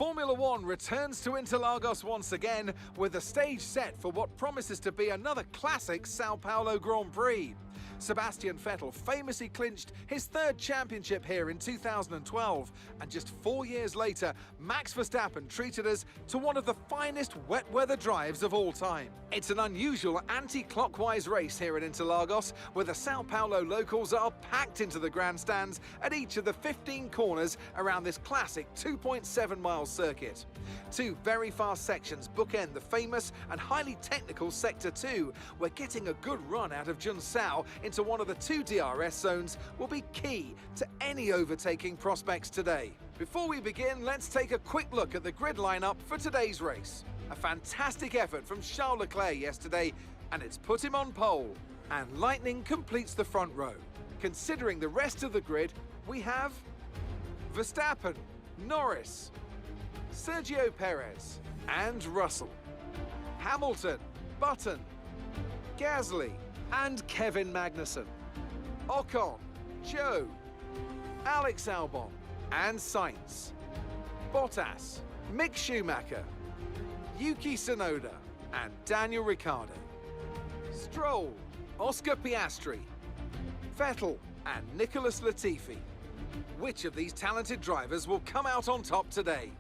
Formula One returns to Interlagos once again with the stage set for what promises to be another classic Sao Paulo Grand Prix. Sebastian Vettel famously clinched his third championship here in 2012, and just 4 years later, Max Verstappen treated us to one of the finest wet weather drives of all time. It's an unusual anti-clockwise race here in Interlagos, where the Sao Paulo locals are packed into the grandstands at each of the 15 corners around this classic 2.7-mile circuit. Two very fast sections bookend the famous and highly technical Sector 2, where getting a good run out of Junsao into one of the two DRS zones will be key to any overtaking prospects today. Before we begin, let's take a quick look at the grid lineup for today's race. A fantastic effort from Charles Leclerc yesterday, and it's put him on pole. And Lightning completes the front row. Considering the rest of the grid, we have Verstappen, Norris, Sergio Perez and Russell, Hamilton, Button, Gasly and Kevin Magnussen, Ocon, Joe, Alex Albon and Sainz, Bottas, Mick Schumacher, Yuki Tsunoda and Daniel Ricciardo, Stroll, Oscar Piastri, Vettel and Nicholas Latifi. Which of these talented drivers will come out on top today?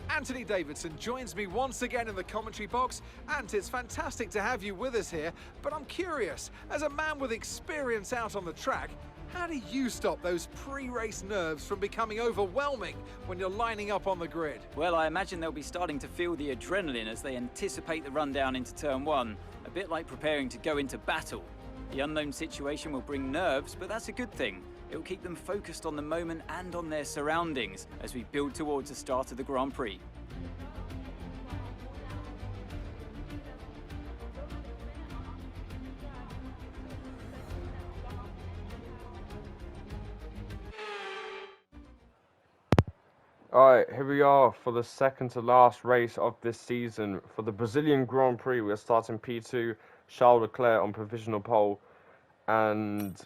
Anthony Davidson joins me once again in the commentary box, and it's fantastic to have you with us here, but I'm curious, as a man with experience out on the track, how do you stop those pre-race nerves from becoming overwhelming when you're lining up on the grid? Well, I imagine they'll be starting to feel the adrenaline as they anticipate the run down into turn one, a bit like preparing to go into battle. The unknown situation will bring nerves, but that's a good thing. It will keep them focused on the moment and on their surroundings as we build towards the start of the Grand Prix. Alright, here we are for the second to last race of this season. For the Brazilian Grand Prix, we're starting P2, Charles Leclerc on provisional pole. And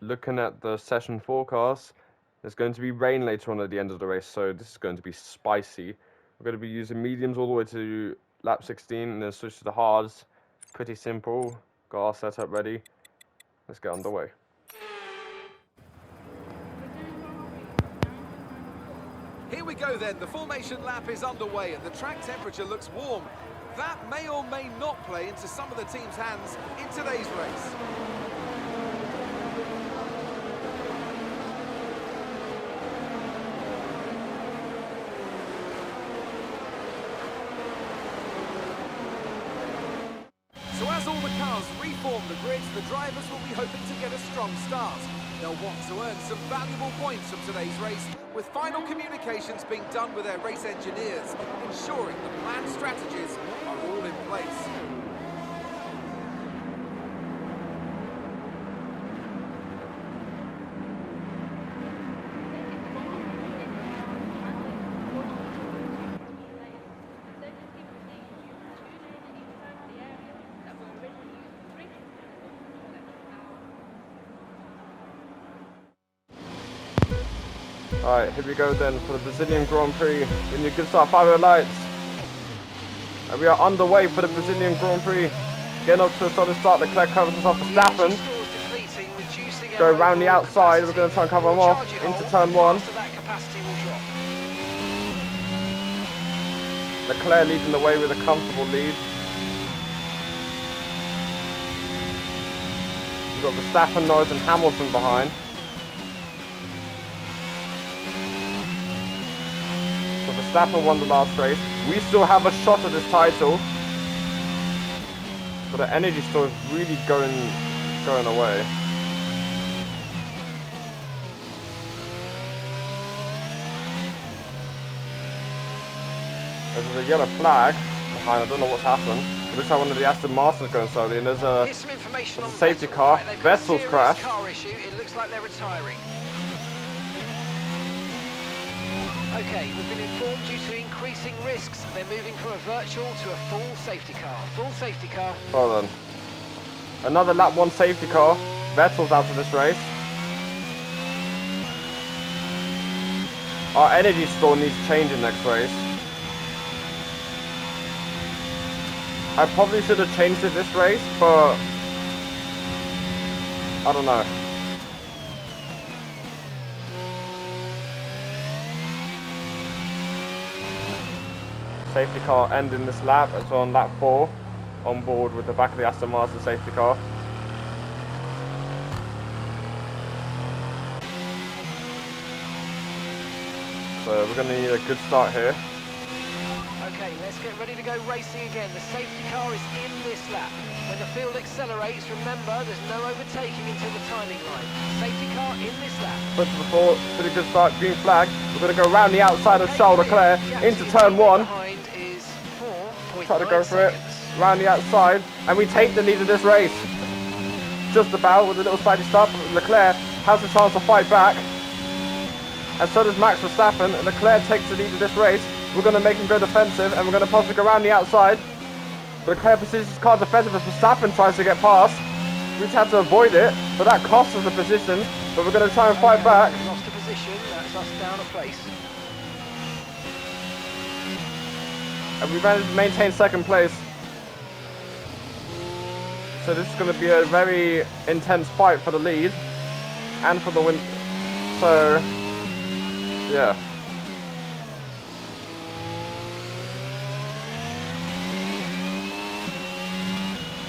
looking at the session forecast, there's going to be rain later on at the end of the race, so this is going to be spicy. We're going to be using mediums all the way to lap 16 and then switch to the hards. Pretty simple. Got our setup ready. Let's get underway. Here we go then, the formation lap is underway and the track temperature looks warm. That may or may not play into some of the team's hands in today's race. So as all the cars reform the grids, the drivers will be hoping to get a strong start. They'll want to earn some valuable points from today's race, with final communications being done with their race engineers, ensuring the planned strategies are all in place. Alright, here we go then for the Brazilian Grand Prix. When you can start 5 lights. And we are underway for the Brazilian Grand Prix. Getting up to a solid start. Leclerc covers us off Verstappen. Go around the outside. We're going to try and cover them off into turn one. Leclerc leading the way with a comfortable lead. We've got Verstappen, Norris and Hamilton behind. So Verstappen won the last race. We still have a shot at this title. But the energy store is really going away. There's a yellow flag behind. I don't know what's happened. It looks like one of the Aston Martins going slowly, and there's a safety car. Vettel's crashed. It looks like they're retiring. Okay, we've been informed due to increasing risks, they're moving from a virtual to a full safety car. Full safety car. Hold on. Another lap 1 safety car. Vettel's out of this race. Our energy store needs changing next race. I probably should have changed it this race, but I don't know. Safety car ending this lap, it's on lap 4, on board with the back of the Aston Martin safety car. So we're going to need a good start here. Okay, let's get ready to go racing again. The safety car is in this lap. When the field accelerates, remember there's no overtaking until the timing line. Safety car in this lap. Push to the floor, pretty good start, green flag. We're going to go round the outside of Charles Leclerc into turn 1. Try to go for it, round the outside, and we take the lead of this race. Just about, with a little slightly stop. Leclerc has a chance to fight back. And so does Max Verstappen. Leclerc takes the lead of this race. We're going to make him go defensive, and we're going to possibly go around the outside. Leclerc positions his car defensive as Verstappen tries to get past. We just had to avoid it, but that cost us a position. But we're going to try and fight back. We lost a position, that's us down a place. And we managed to maintain second place. So this is going to be a very intense fight for the lead and for the win. So, yeah.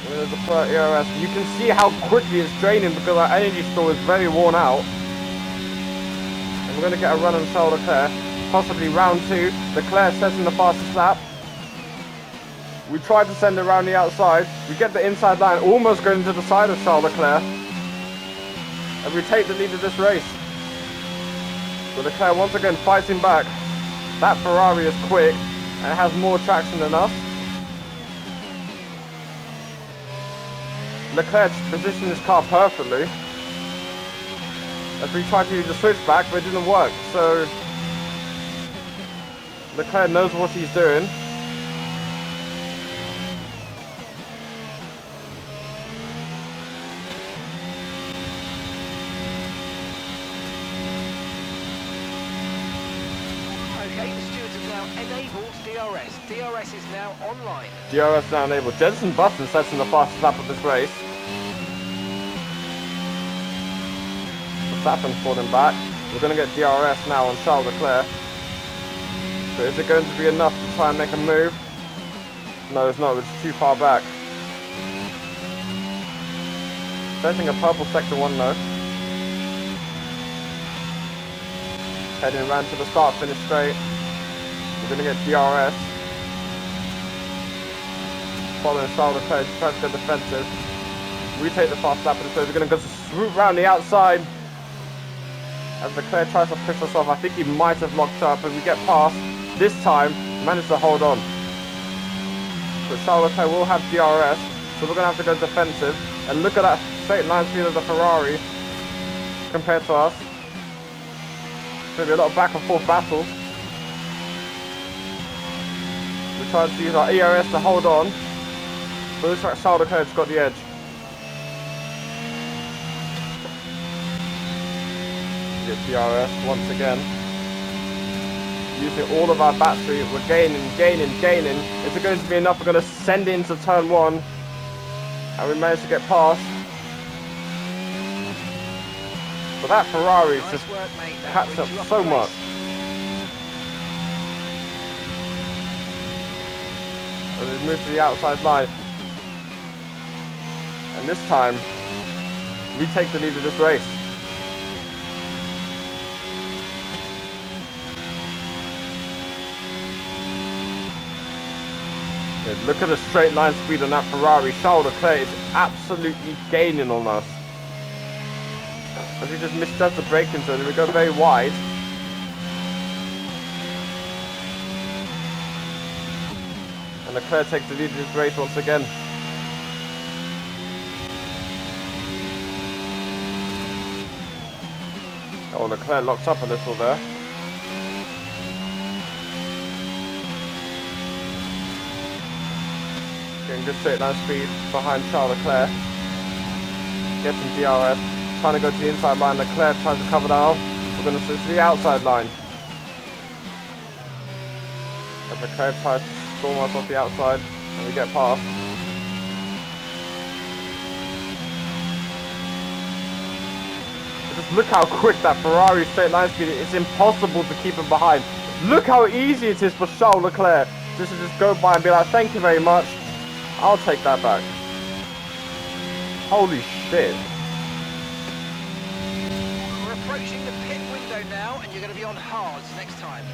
There's the LECLERC ERS. You can see how quickly it's draining because our energy store is very worn out. And we're going to get a run on Charles Leclerc. Possibly round 2. Leclerc sets in the fastest lap. We tried to send it around the outside. We get the inside line, almost going to the side of Charles Leclerc. And we take the lead of this race. So Leclerc once again fighting back. That Ferrari is quick and has more traction than us. Leclerc positioned his car perfectly. As we tried to use the switchback, but it didn't work. So Leclerc knows what he's doing. DRS is now online. DRS now enabled. Jenson Button sets in the fastest lap of this race. Verstappen's falling back. We're going to get DRS now on Charles Leclerc. So is it going to be enough to try and make a move? No, it's not. It's too far back. Setting a purple sector 1 though. Heading around to the start, finish straight. We're going to get DRS. Following Charles Leclerc, trying to go defensive. We take the fast lap of the race. We're going to go swoop round the outside. As Leclerc tries to push us off, I think he might have locked up, and we get past. This time, managed to hold on. But Charles Leclerc will have DRS, so we're going to have to go defensive. And look at that straight line speed of the Ferrari compared to us. It's going to be a lot of back and forth battles. We're trying to use our ERS to hold on. But it looks like Charles Leclerc's got the edge. Get DRS once again. Using all of our battery, we're gaining. Is it going to be enough? We're going to send it into turn 1. And we managed to get past. But that Ferrari just catch up so much. And we move to the outside line. And this time, we take the lead of this race. Yeah, look at the straight line speed on that Ferrari. Charles Leclerc is absolutely gaining on us. As he just misjudged the braking zone, we go very wide. And Leclerc takes the lead of this race once again. Oh, Leclerc locked up a little there. Getting good straight line speed behind Charles Leclerc. Getting DRS. Trying to go to the inside line. Leclerc tries to cover that off. We're going to switch to the outside line. As Leclerc tries to storm us off the outside, and we get past. But just look how quick that Ferrari straight line speed is. It's impossible to keep him behind. Look how easy it is for Charles Leclerc just to go by and be like, thank you very much. I'll take that back. Holy shit. We're approaching the pit window now, and you're going to be on hards next time.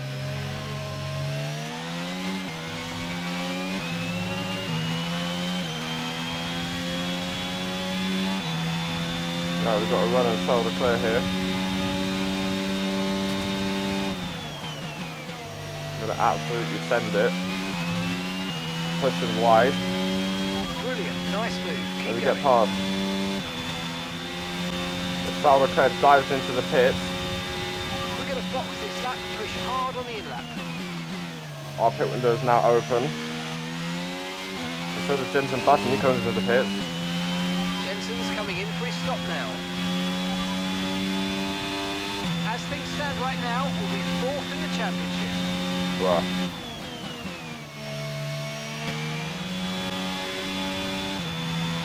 No, we've got to run and Charles Leclerc here. I'm going to absolutely send it. Push him wide. Brilliant, nice move. And Keep we going. get past. Charles Leclerc dives into the pits. We're going to box this lap, push hard on the in-lap. Our pit window is now open. And so does Jensen Button, he comes into the pits. Jensen's coming in for his stop now. As things stand right now, we'll be 4th in the championship. Right.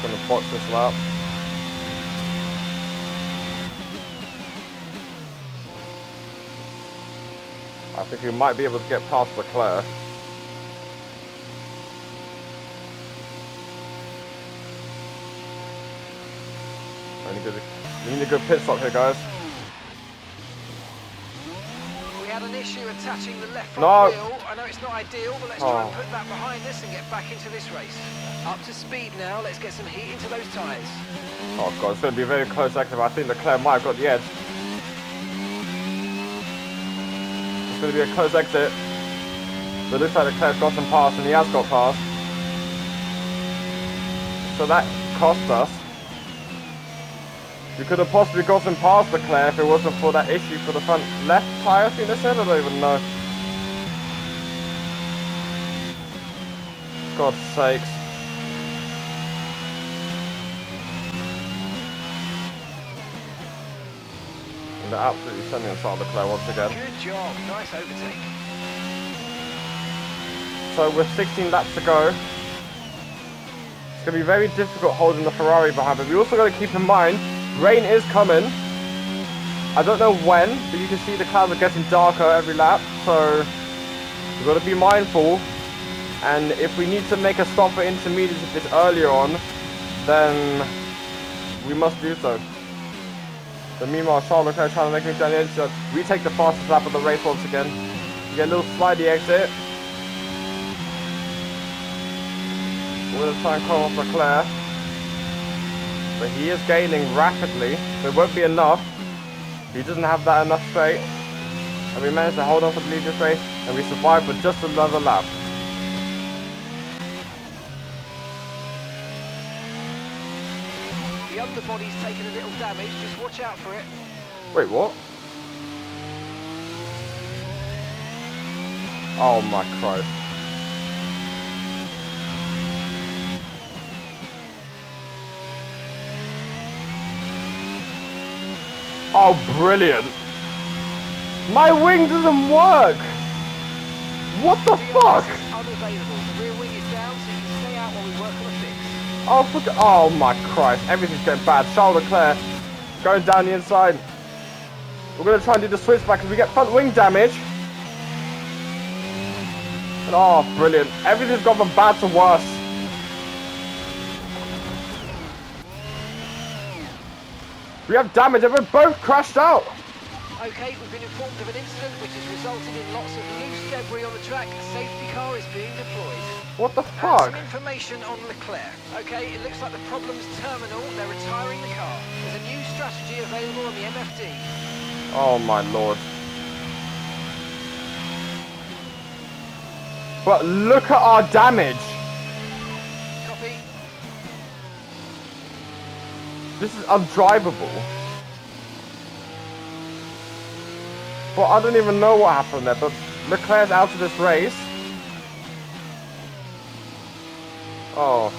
Gonna box this lap. I think we might be able to get past Leclerc. We need a good pit stop here, guys. We had an issue attaching the left front wheel. I know it's not ideal, but let's try and Oh. put that behind us and get back into this race. Up to speed now, let's get some heat into those tyres. Oh god, it's going to be a very close exit. I think Leclerc might have got the edge. It's going to be a close exit. But it looks like Leclerc's gotten past, and he has got past. So that cost us. We could have possibly gotten past Leclerc if it wasn't for that issue for the front left tyre, I think they said. I don't even know. God's sakes. And they're absolutely sending Charles Leclerc once again. Good job, nice overtake. So with 16 laps to go, it's going to be very difficult holding the Ferrari behind, but we also got to keep in mind, rain is coming. I don't know when, but you can see the clouds are getting darker every lap, so we've got to be mindful. And if we need to make a stop for intermediates if it's earlier on, then we must do so. But meanwhile, Charles Leclerc trying to make me down the edge, so we take the fastest lap of the race once again. We get a little slidey exit. We're going to try and come off Leclerc. But he is gaining rapidly, so it won't be enough. He doesn't have that enough straight. And we managed to hold on for the lead this race, and we survived for just another lap. The underbody's taken a little damage, just watch out for it. Wait, what? Oh my Christ. Oh, brilliant. My wing doesn't work. What the fuck? Unavailable. The rear wing is down, so you can stay out while we work on a fix. Oh, fuck. Oh my Christ. Everything's getting bad. Charles Leclerc going down the inside. We're going to try and do the switchback because we get front wing damage. And oh, brilliant. Everything's gone from bad to worse. We have damage and we're both crashed out. Okay, we've been informed of an incident which has resulted in lots of loose debris on the track. A safety car is being deployed. What the And fuck? some information on Leclerc. Okay, it looks like the problem's terminal. They're retiring the car. There's a new strategy available on the MFD. Oh my lord. But look at our damage. Copy. This is undrivable. But I don't even know what happened there, but Leclerc's out of this race. Oh.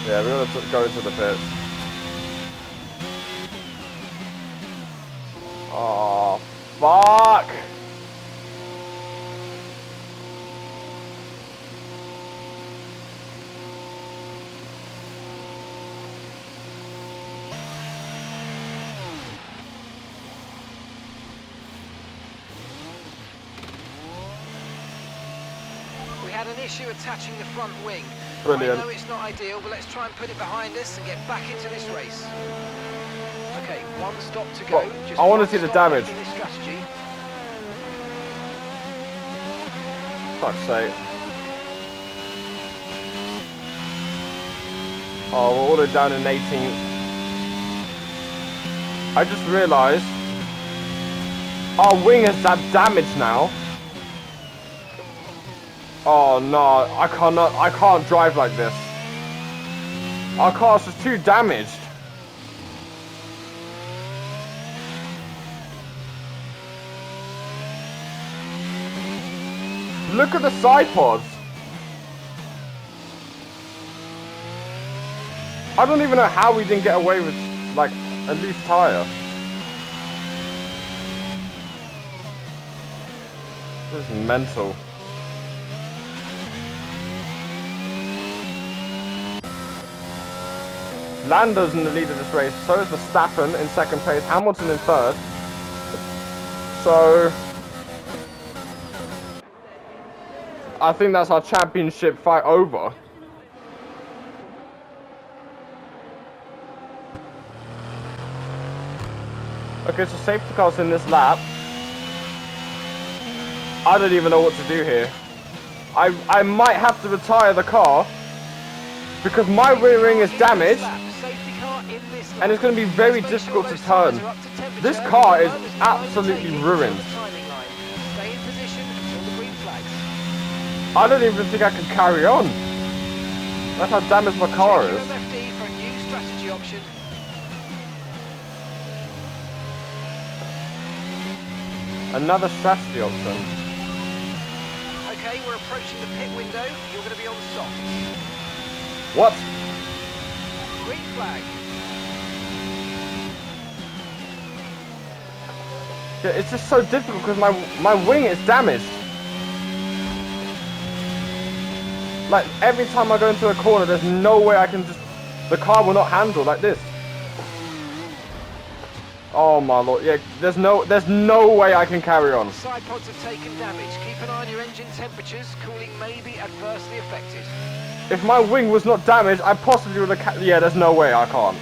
Yeah, we're gonna go into the pits. Oh, fuck! We had an issue attaching the front wing. Brilliant. I know it's not ideal, but let's try and put it behind us and get back into this race. Okay, one stop to go. Well, Just I want one to see the stop damage. left in this strategy. Fuck's sake. Oh, we're all the way down in 18th. I just realised our wing has that damage now. Oh no, I can't drive like this. Our car's just too damaged. Look at the side pods. I don't even know how we didn't get away with, like, a loose tire. This is mental. Lando's in the lead of this race, so is Verstappen in second place, Hamilton in third. So I think that's our championship fight over. Okay, so safety car's in this lap. I don't even know what to do here. I might have to retire the car because my rear wing is damaged and it's going to be very difficult to turn. This car is absolutely ruined. I don't even think I can carry on. That's how damaged my car is. Another strategy option. Okay, we're approaching the pit window. You're going to be on soft. What? Green flag. Yeah, it's just so difficult because my wing is damaged. Like every time I go into a corner, there's no way I can just. The car will not handle like this. Oh my lord! Yeah, there's no way I can carry on. Side pods have taken damage. Keep an eye on your engine temperatures. Cooling may be adversely affected. If my wing was not damaged, I possibly would have. Yeah, there's no way I can't.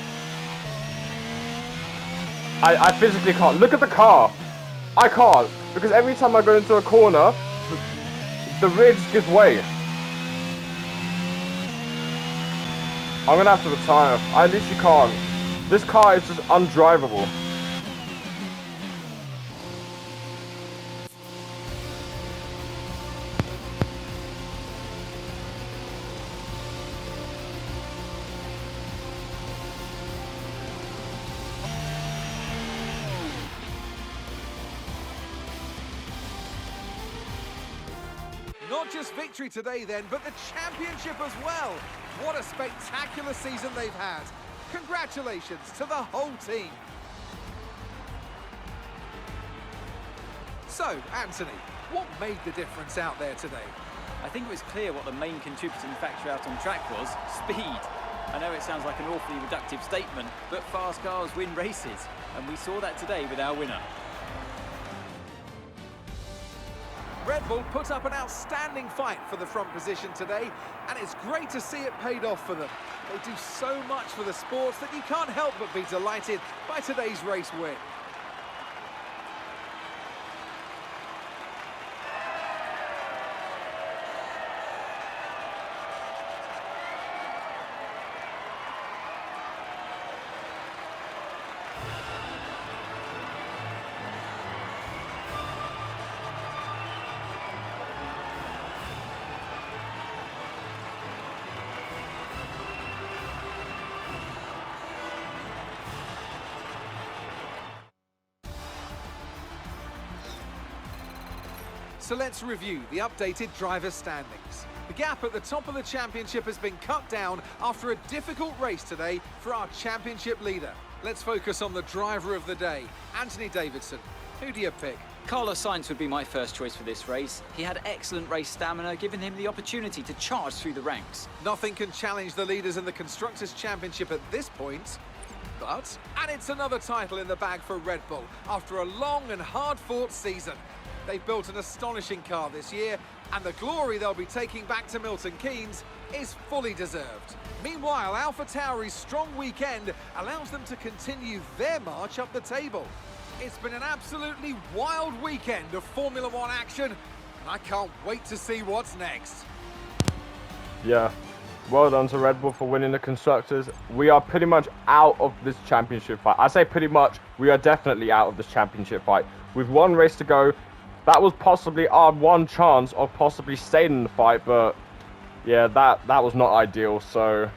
I physically can't. Look at the car. I can't because every time I go into a corner, the rear just gives way. I'm gonna have to retire. I literally can't. This car is just undrivable. Not just victory today then, but the championship as well. What a spectacular season they've had. Congratulations to the whole team. So, Anthony, what made the difference out there today? I think it was clear what the main contributing factor out on track was: speed. I know it sounds like an awfully reductive statement, but fast cars win races, and we saw that today with our winner. Red Bull put up an outstanding fight for the front position today, and it's great to see it paid off for them. They do so much for the sports that you can't help but be delighted by today's race win. So let's review the updated driver standings. The gap at the top of the championship has been cut down after a difficult race today for our championship leader. Let's focus on the driver of the day, Anthony Davidson. Who do you pick? Carlos Sainz would be my first choice for this race. He had excellent race stamina, giving him the opportunity to charge through the ranks. Nothing can challenge the leaders in the Constructors' Championship at this point. And it's another title in the bag for Red Bull after a long and hard-fought season. They've built an astonishing car this year, and the glory they'll be taking back to Milton Keynes is fully deserved. Meanwhile, AlphaTauri's strong weekend allows them to continue their march up the table. It's been an absolutely wild weekend of Formula One action, and I can't wait to see what's next. Yeah, well done to Red Bull for winning the Constructors. We are pretty much out of this championship fight. I say pretty much, we are definitely out of this championship fight. With one race to go, that was possibly our one chance of possibly staying in the fight, but yeah, that was not ideal. So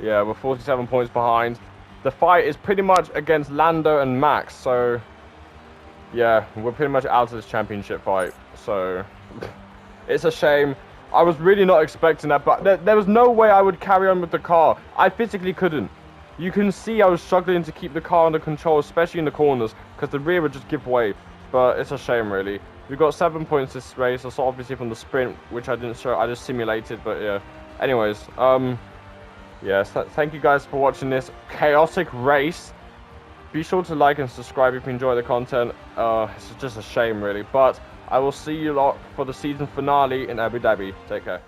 yeah, we're 47 points behind. The fight is pretty much against Lando and Max, so yeah, we're pretty much out of this championship fight. So it's a shame. I was really not expecting that, but there was no way I would carry on with the car. I physically couldn't. You can see I was struggling to keep the car under control, especially in the corners, because the rear would just give way. But it's a shame, really. We got 7 points this race. That's obviously from the sprint, which I didn't show. I just simulated, but yeah. Anyways, yes, thank you guys for watching this chaotic race. Be sure to like and subscribe if you enjoy the content. It's just a shame, really. But I will see you lot for the season finale in Abu Dhabi. Take care.